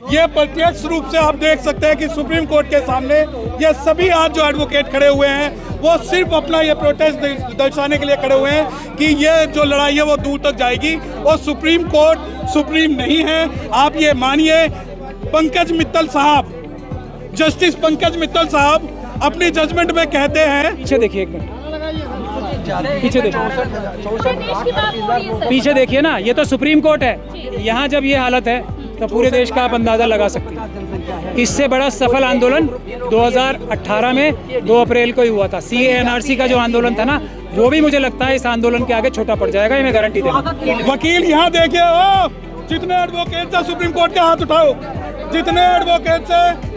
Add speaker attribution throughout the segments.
Speaker 1: ये प्रत्यक्ष रूप से आप देख सकते हैं कि सुप्रीम कोर्ट के सामने ये सभी आज जो एडवोकेट खड़े हुए हैं वो सिर्फ अपना ये प्रोटेस्ट दर्शाने के लिए खड़े हुए हैं कि ये जो लड़ाई है वो दूर तक जाएगी और सुप्रीम कोर्ट सुप्रीम नहीं है। आप ये मानिए, पंकज मित्तल साहब, जस्टिस पंकज मित्तल साहब अपनी जजमेंट में कहते हैं,
Speaker 2: पीछे देखिए, एक मिनट पीछे देखिए, पीछे देखिए ना, ये तो सुप्रीम कोर्ट है। यहाँ जब ये हालत है तो पूरे देश का आप अंदाजा लगा सकते हैं। इससे बड़ा सफल आंदोलन 2018 में 2 अप्रैल को ही हुआ था। CA/NRC का जो आंदोलन था ना, वो भी मुझे लगता है इस आंदोलन के आगे छोटा पड़ जाएगा, ये मैं गारंटी देता हूं।
Speaker 1: वकील यहाँ देखिए, जितने एडवोकेट से सुप्रीम कोर्ट के हाथ उठाओ, जितने एडवोकेट से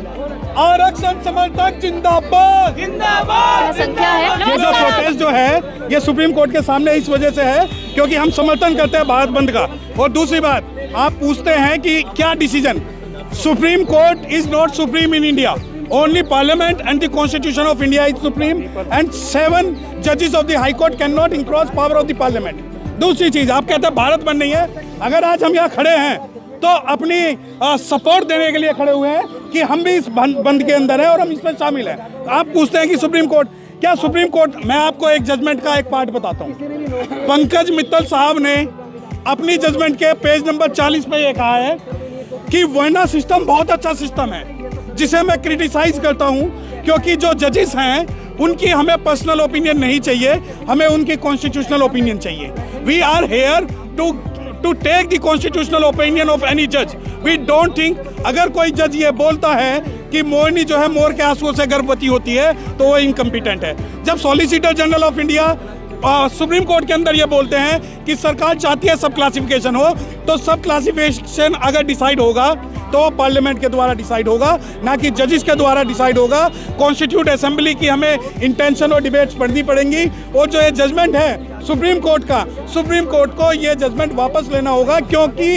Speaker 1: आरक्षण समर्थक जिंदाबाद जिंदाबाद।
Speaker 3: संख्या है।
Speaker 1: ये जो प्रोटेस्ट जो है ये सुप्रीम कोर्ट के सामने इस वजह से है क्योंकि हम समर्थन करते हैं भारत बंद का। और दूसरी बात, आप पूछते हैं कि क्या decision, supreme court is not supreme in India, only parliament and the constitution of India is supreme and 7 जजेस of the high court can not encroach power of the parliament. दूसरी चीज, आप कहते हैं भारत बंद नहीं है, अगर आज हम यहाँ खड़े हैं तो अपनी सपोर्ट देने के लिए खड़े हुए हैं कि हम भी इस बंद के अंदर हैं और हम इसमें शामिल हैं। आप पूछते हैं कि सुप्रीम कोर्ट, क्या सुप्रीम कोर्ट, मैं आपको एक जजमेंट का एक पार्ट बताता हूँ। पंकज मित्तल साहब ने अपनी जजमेंट के पेज नंबर 40 पे ये कहा है कि वर्ना सिस्टम बहुत अच्छा सिस्टम है, जिसे मैं क्रिटिसाइज करता हूँ क्योंकि जो जजेस हैं उनकी हमें पर्सनल ओपिनियन नहीं चाहिए, हमें उनकी कॉन्स्टिट्यूशनल ओपिनियन चाहिए। We are here to take the constitutional opinion of any जज। वी डोंट थिंक, अगर कोई जज ये बोलता है कि मोरनी जो है मोर के आंसुओं से गर्भवती होती है तो वो इनकम्पिटेंट है। जब solicitor general of India supreme court के अंदर ये बोलते हैं कि सरकार चाहती है सब क्लासिफिकेशन हो, तो सब क्लासिफिकेशन अगर डिसाइड होगा तो पार्लियामेंट के द्वारा डिसाइड होगा, ना कि जजेस के द्वारा डिसाइड होगा। कॉन्स्टिट्यूट असेंबली की हमें इंटेंशन और डिबेट्स पढ़नी पड़ेंगी। और जो ये जजमेंट है सुप्रीम कोर्ट का, सुप्रीम कोर्ट को ये जजमेंट वापस लेना होगा क्योंकि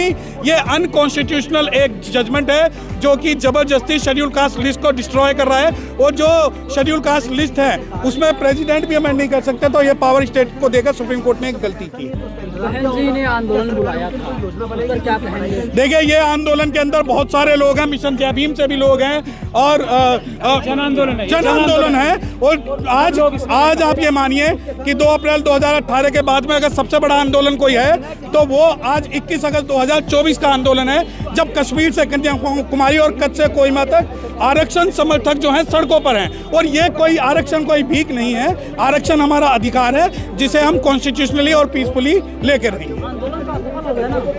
Speaker 1: ये अनकॉन्स्टिट्यूशनल एक जजमेंट है जो कि जबरदस्ती शेड्यूल कास्ट लिस्ट को डिस्ट्रॉय कर रहा है। और जो शेड्यूल कास्ट लिस्ट है उसमें प्रेसिडेंट भी अमेंड नहीं कर सकते, तो ये पावर स्टेट को देकर सुप्रीम कोर्ट ने एक गलती की।
Speaker 4: बहन जी ने आंदोलन बुलाया था, पर क्या कहेंगे?
Speaker 1: देखिए, ये आंदोलन के अंदर बहुत सारे लोग हैं, मिशन जय भीम से भी लोग हैं और
Speaker 2: जन
Speaker 1: आंदोलन है। और आज आप ये मानिए कि 2 अप्रैल 2018 के बाद में अगर सबसे बड़ा आंदोलन कोई है तो वो आज 21 अगस्त 2024 का आंदोलन है, जब कश्मीर से कन्याकुमारी और कच्छ से कोहिमा तक आरक्षण समर्थक जो हैं सड़कों पर हैं। और ये कोई आरक्षण कोई भीख नहीं है, आरक्षण हमारा अधिकार है जिसे हम कॉन्स्टिट्यूशनली और पीसफुली लेकर रहेंगे।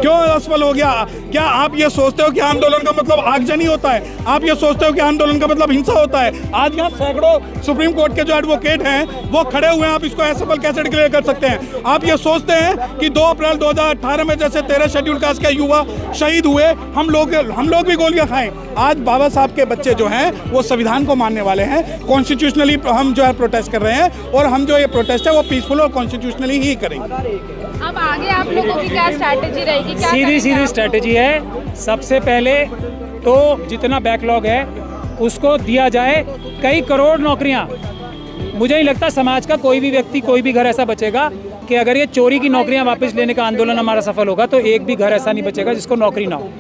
Speaker 1: क्यों असफल हो गया? क्या आप ये सोचते हो कि आंदोलन का मतलब आगजनी होता है? आप ये सोचते हो कि आंदोलन का मतलब हिंसा होता है? आज यहाँ सैकड़ों सुप्रीम कोर्ट के जो एडवोकेट हैं वो खड़े हुए हैं, आप इसको असफल कैसे डिक्लेयर कर सकते हैं? आप ये सोचते हैं कि 2 अप्रैल 2018 में जैसे 13 शेड्यूल कास्ट के युवा शहीद हुए, हम लोग भी गोलियां खाएं? आज बाबा साहब के बच्चे जो हैं वो संविधान को मानने वाले हैं, कॉन्स्टिट्यूशनली हम जो है प्रोटेस्ट कर रहे हैं और हम जो ये प्रोटेस्ट है वो पीसफुल और कॉन्स्टिट्यूशनली ही करेंगे।
Speaker 3: अब आगे आप लोगों की क्या स्ट्रैटेजी रहेगी? क्या
Speaker 2: सीधी स्ट्रैटेजी है। सबसे पहले तो जितना बैकलॉग है उसको दिया जाए। कई करोड़ नौकरियां, मुझे नहीं लगता समाज का कोई भी व्यक्ति, कोई भी घर ऐसा बचेगा कि अगर ये चोरी की नौकरियां वापस लेने का आंदोलन हमारा सफल होगा तो एक भी घर ऐसा नहीं बचेगा जिसको नौकरी ना हो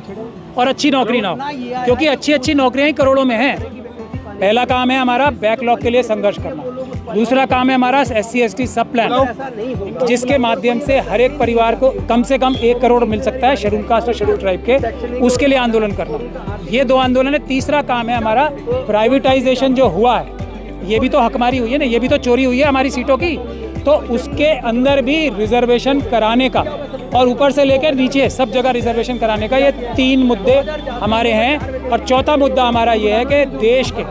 Speaker 2: और अच्छी नौकरी ना हो, क्योंकि अच्छी नौकरियां ही करोड़ों में हैं। पहला काम है हमारा बैकलॉग के लिए संघर्ष करना। दूसरा काम है हमारा SC/ST सब प्लान, जिसके माध्यम से हर एक परिवार को कम से कम 1 करोड़ मिल सकता है शेड्यूल कास्ट और शेड्यूल ट्राइब के, उसके लिए आंदोलन करना। ये 2 आंदोलन है। तीसरा काम है हमारा प्राइवेटाइजेशन जो हुआ है, ये भी तो हकमारी हुई है ना, ये भी तो चोरी हुई है हमारी सीटों की, तो उसके अंदर भी रिजर्वेशन कराने का और ऊपर से लेकर नीचे सब जगह रिजर्वेशन कराने का, ये 3 मुद्दे हमारे हैं। और चौथा मुद्दा हमारा ये है कि देश के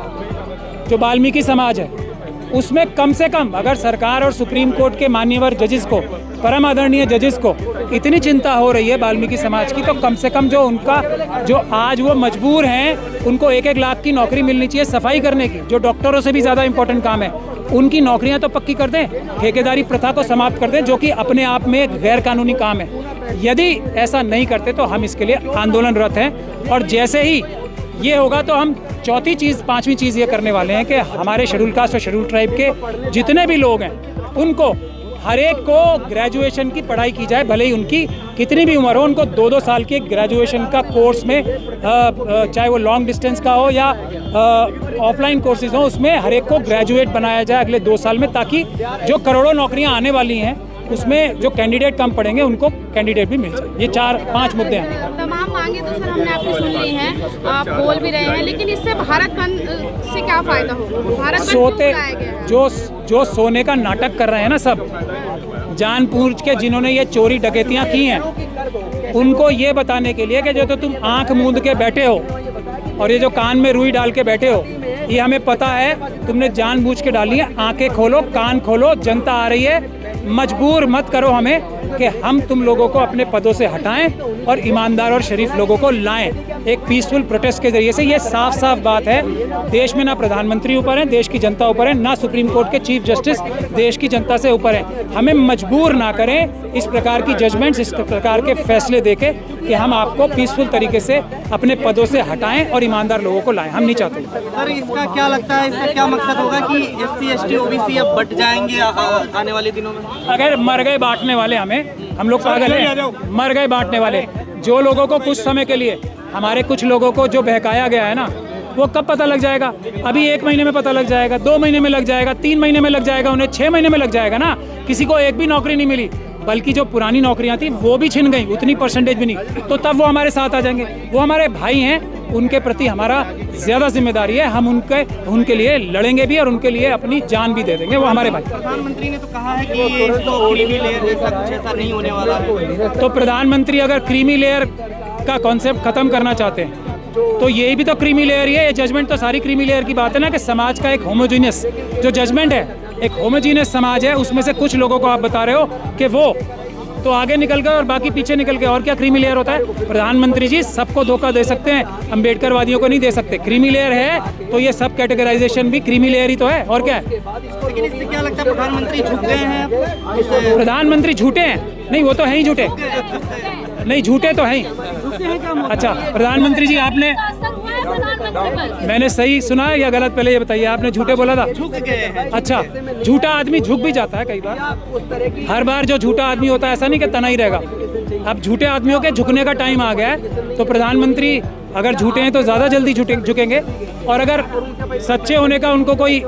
Speaker 2: जो वाल्मीकि समाज है उसमें कम से कम, अगर सरकार और सुप्रीम कोर्ट के मान्यवर जजेस को, परम आदरणीय जजेस को इतनी चिंता हो रही है वाल्मीकि समाज की, तो कम से कम जो उनका जो आज वो मजबूर हैं उनको 1-1 लाख की नौकरी मिलनी चाहिए सफाई करने की, जो डॉक्टरों से भी ज़्यादा इंपॉर्टेंट काम है। उनकी नौकरियां तो पक्की कर दें, ठेकेदारी प्रथा को समाप्त कर दें जो कि अपने आप में गैर कानूनी काम है। यदि ऐसा नहीं करते तो हम इसके लिए आंदोलनरत हैं। और जैसे ही ये होगा तो हम चौथी चीज़, 5वीं चीज़ ये करने वाले हैं कि हमारे शेड्यूल कास्ट और शेड्यूल ट्राइब के जितने भी लोग हैं उनको हर एक को ग्रेजुएशन की पढ़ाई की जाए, भले ही उनकी कितनी भी उम्र हो, उनको 2-2 साल के ग्रेजुएशन का कोर्स में चाहे वो लॉन्ग डिस्टेंस का हो या ऑफलाइन कोर्सेज हो, उसमें हर एक को ग्रेजुएट बनाया जाए अगले 2 साल में, ताकि जो करोड़ों नौकरियां आने वाली हैं उसमें जो कैंडिडेट कम पड़ेंगे उनको कैंडिडेट भी मिल जाए। ये 4-5 मुद्दे हैं।
Speaker 3: तमाम मांगे तो सर हमने आपकी सुन ली हैं, आप बोल भी रहे हैं, लेकिन इससे भारत बंद से क्या फायदा होगा? भारत बंद क्यों बुलाया गया है?
Speaker 2: जो सोने का नाटक कर रहे हैं ना सब, जानबूझ के जिन्होंने ये चोरी डकैतियां की हैं, उनको ये बताने के लिए कि जो तो तुम आंख मूंद के बैठे हो और ये जो कान में रुई डाल के बैठे हो, ये हमें पता है तुमने जानबूझ के डाली है। आंखें खोलो, कान खोलो, जनता आ रही है, मजबूर मत करो हमें कि हम तुम लोगों को अपने पदों से हटाएं और ईमानदार और शरीफ लोगों को लाएं एक पीसफुल प्रोटेस्ट के जरिए से। ये साफ साफ बात है, देश में ना प्रधानमंत्री ऊपर है, देश की जनता ऊपर है, ना सुप्रीम कोर्ट के चीफ जस्टिस देश की जनता से ऊपर है। हमें मजबूर ना करें इस प्रकार की जजमेंट्स, इस प्रकार के फैसले देके कि हम आपको पीसफुल तरीके से अपने पदों से हटाएं और ईमानदार लोगों को लाएं। हम नहीं चाहते।
Speaker 5: सर, इसका क्या लगता है, इसका क्या मकसद होगा कि SC ST OBC अब बट जाएंगे आने वाले दिनों में?
Speaker 2: अगर मर गए बांटने वाले हम लोग पागल हैं, मर गए बांटने वाले। जो लोगों को कुछ समय के लिए, हमारे कुछ लोगों को जो बहकाया गया है ना, वो कब पता लग जाएगा? अभी 1 महीने में पता लग जाएगा, 2 महीने में लग जाएगा, 3 महीने में लग जाएगा, उन्हें 6 महीने में लग जाएगा ना। किसी को एक भी नौकरी नहीं मिली, बल्कि जो पुरानी नौकरियां थी वो भी छिन गई, उतनी परसेंटेज भी नहीं, तो तब वो हमारे साथ आ जाएंगे। वो हमारे भाई हैं, उनके प्रति हमारा ज़्यादा जिम्मेदारी है। हम उनके लिए लड़ेंगे भी और उनके लिए अपनी जान भी दे देंगे। वो हमारे भाई।
Speaker 5: प्रधानमंत्री ने तो कहा है कि ये तो क्रीमी लेयर जैसा कुछ ऐसा नहीं होने वाला है।
Speaker 2: तो प्रधानमंत्री अगर क्रीमी लेयर का कॉन्सेप्ट खत्म करना चाहते हैं तो यही भी तो क्रीमी लेयर ही है। ये जजमेंट तो सारी क्रीमी लेयर की बात है ना, कि समाज का एक होमोजीनियस जो जजमेंट है, एक होमोजीनियस समाज है, उसमें से कुछ लोगों को आप बता रहे हो कि वो तो आगे निकल गए और बाकी पीछे निकल गए। और क्या क्रीमी लेयर होता है? प्रधानमंत्री जी सबको धोखा दे सकते हैं, अम्बेडकर वादियों को नहीं दे सकते। क्रीमी लेयर है तो ये सब कैटेगराइजेशन भी क्रीमी लेयर ही तो है, और क्या है?
Speaker 5: लेकिन इससे क्या लगता है, प्रधानमंत्री झूठ गए हैं?
Speaker 2: प्रधानमंत्री झूठे हैं? नहीं, वो तो है ही झूठे। नहीं, झूठे तो है ही। अच्छा, प्रधानमंत्री जी आपने, मैंने सही सुना है या गलत? पहले ये बताइए, आपने झूठे बोला था?
Speaker 5: झुक गए हैं।
Speaker 2: अच्छा, झूठा आदमी झुक भी जाता है कई बार। हर बार जो झूठा आदमी होता है ऐसा नहीं कि तना ही रहेगा। अब झूठे आदमियों के झुकने का टाइम आ गया है, तो प्रधानमंत्री अगर झूठे हैं तो ज़्यादा जल्दी झुकेंगे, और अगर सच्चे होने का उनको कोई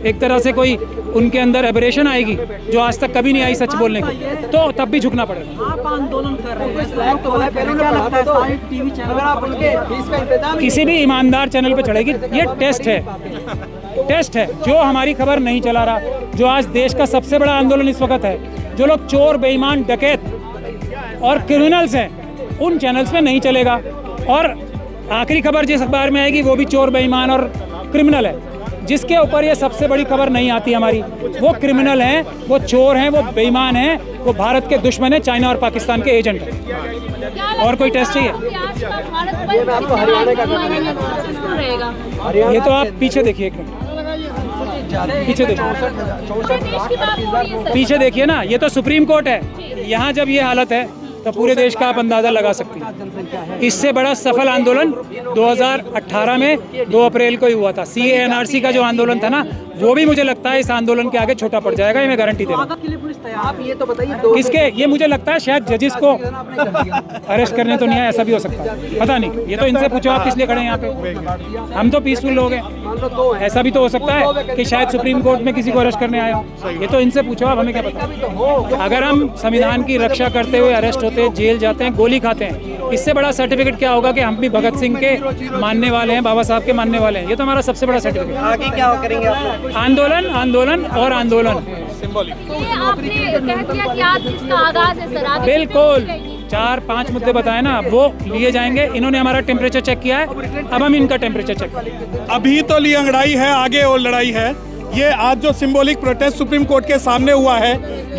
Speaker 2: एक तरह से कोई उनके अंदर एबरेशन आएगी जो आज तक कभी नहीं आई सच बोलने की, तो तब भी झुकना पड़ेगा।
Speaker 4: आप आंदोलन कर रहे हैं तो क्या लगता है सारे टीवी चैनल
Speaker 2: किसी भी ईमानदार चैनल पे चढ़ेगी। ये टेस्ट है। जो हमारी खबर नहीं चला रहा, जो आज देश का सबसे बड़ा आंदोलन इस वक्त है, जो लोग चोर, बेईमान, डकैत और क्रिमिनल्स हैं, उन चैनल्स में नहीं चलेगा। और आखिरी खबर जिस अखबार में आएगी वो भी चोर, बेईमान और क्रिमिनल है। जिसके ऊपर ये सबसे बड़ी खबर नहीं आती हमारी, वो क्रिमिनल हैं, वो चोर हैं, वो बेईमान हैं, वो भारत के दुश्मन हैं, चाइना और पाकिस्तान के एजेंट हैं। और कोई टेस्ट चाहिए? ये तो आप पीछे देखिए, पीछे देखिए ना, ये तो सुप्रीम कोर्ट है। यहाँ जब ये हालत है तो पूरे देश का आप अंदाज़ा लगा सकते हैं। इससे बड़ा सफल आंदोलन 2018 में 2 अप्रैल को ही हुआ था। CAA NRC का जो आंदोलन था ना, वो भी मुझे लगता है इस आंदोलन के आगे छोटा पड़ जाएगा, ये मैं गारंटी दे रहा हूँ।
Speaker 4: आप ये तो बताइए,
Speaker 2: किसके? ये मुझे लगता है शायद जजेस को अरेस्ट करने तो नहीं है, ऐसा भी हो सकता है, पता नहीं। ये तो इनसे पूछो आप किस लिए खड़े हैं यहाँ पे। हम तो पीसफुल लोग हैं, ऐसा भी तो हो सकता है कि शायद सुप्रीम कोर्ट में किसी को अरेस्ट करने आया हो। ये तो इनसे पूछो आप, हमें क्या पता। अगर हम संविधान की रक्षा करते हुए अरेस्ट होते हैं, जेल जाते हैं, गोली खाते हैं, इससे बड़ा सर्टिफिकेट क्या होगा कि हम भी भगत सिंह के मानने वाले हैं, बाबा साहब के मानने वाले हैं। ये तो हमारा सबसे बड़ा सर्टिफिकेट।
Speaker 5: आगे क्या करेंगे आप?
Speaker 2: आंदोलन, आंदोलन और आंदोलन।
Speaker 3: आपने कह दिया कि आज इसका आगाज है सर, आगे
Speaker 2: बिल्कुल 4-5 मुद्दे बताए ना, वो लिए जाएंगे। इन्होंने हमारा टेम्परेचर चेक किया है, अब हम इनका टेम्परेचर चेक करेंगे।
Speaker 1: अभी तो ली अंगड़ाई है, आगे और लड़ाई है। ये आज जो सिंबॉलिक प्रोटेस्ट सुप्रीम कोर्ट के सामने हुआ है,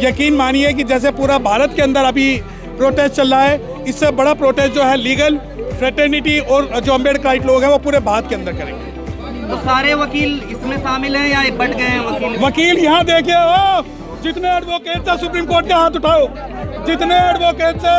Speaker 1: यकीन मानिए कि जैसे पूरा भारत के अंदर अभी प्रोटेस्ट चल रहा है, इससे बड़ा प्रोटेस्ट जो है लीगल फ्रेटर्निटी और जो अम्बेडकर लोग हैं वो पूरे भारत के अंदर करेंगे।
Speaker 5: तो सारे वकील इसमें शामिल हैं या बट गए हैं
Speaker 1: वकील यहाँ देखिए, जितने एडवोकेट थे सुप्रीम कोर्ट के हाथ उठाओ, जितने एडवोकेट थे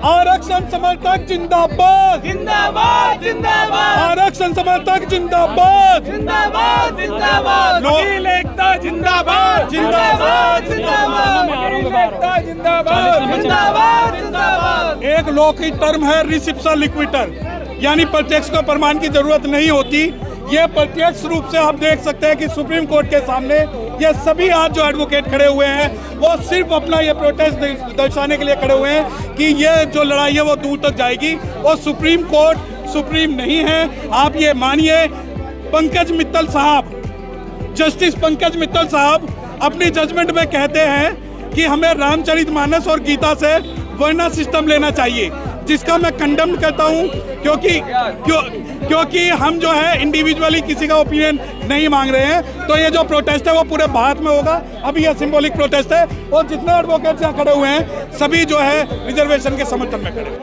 Speaker 1: आरक्षण समर्थक जिंदाबाद,
Speaker 5: जिंदाबाद जिंदाबाद
Speaker 1: आरक्षण समर्थक जिंदाबाद,
Speaker 5: जिंदाबाद जिंदाबाद
Speaker 1: वकील
Speaker 5: एकता जिंदाबाद,
Speaker 1: जिंदाबाद,
Speaker 5: जिंदाबाद एकता जिंदाबाद, जिंदाबाद जिंदाबाद।
Speaker 1: एक लॉ की टर्म है रिसिप्शा लिक्विटर, यानी प्रत्यक्ष को प्रमाण की जरूरत नहीं होती। ये प्रत्यक्ष रूप से आप देख सकते हैं कि सुप्रीम कोर्ट के सामने ये सभी आज जो एडवोकेट खड़े हुए हैं वो सिर्फ अपना ये प्रोटेस्ट दर्शाने के लिए खड़े हुए हैं कि ये जो लड़ाई है वो दूर तक जाएगी और सुप्रीम कोर्ट सुप्रीम नहीं है। आप ये मानिए, पंकज मित्तल साहब, जस्टिस पंकज मित्तल साहब अपनी जजमेंट में कहते हैं कि हमें रामचरितमानस और गीता से वर्ना सिस्टम लेना चाहिए, जिसका मैं कंडेम करता हूं क्योंकि हम जो है इंडिविजुअली किसी का ओपिनियन नहीं मांग रहे हैं। तो ये जो प्रोटेस्ट है वो पूरे भारत में होगा। अभी ये सिंबॉलिक प्रोटेस्ट है और जितने एडवोकेट्स यहाँ खड़े हुए हैं सभी जो है रिजर्वेशन के समर्थन में खड़े हैं।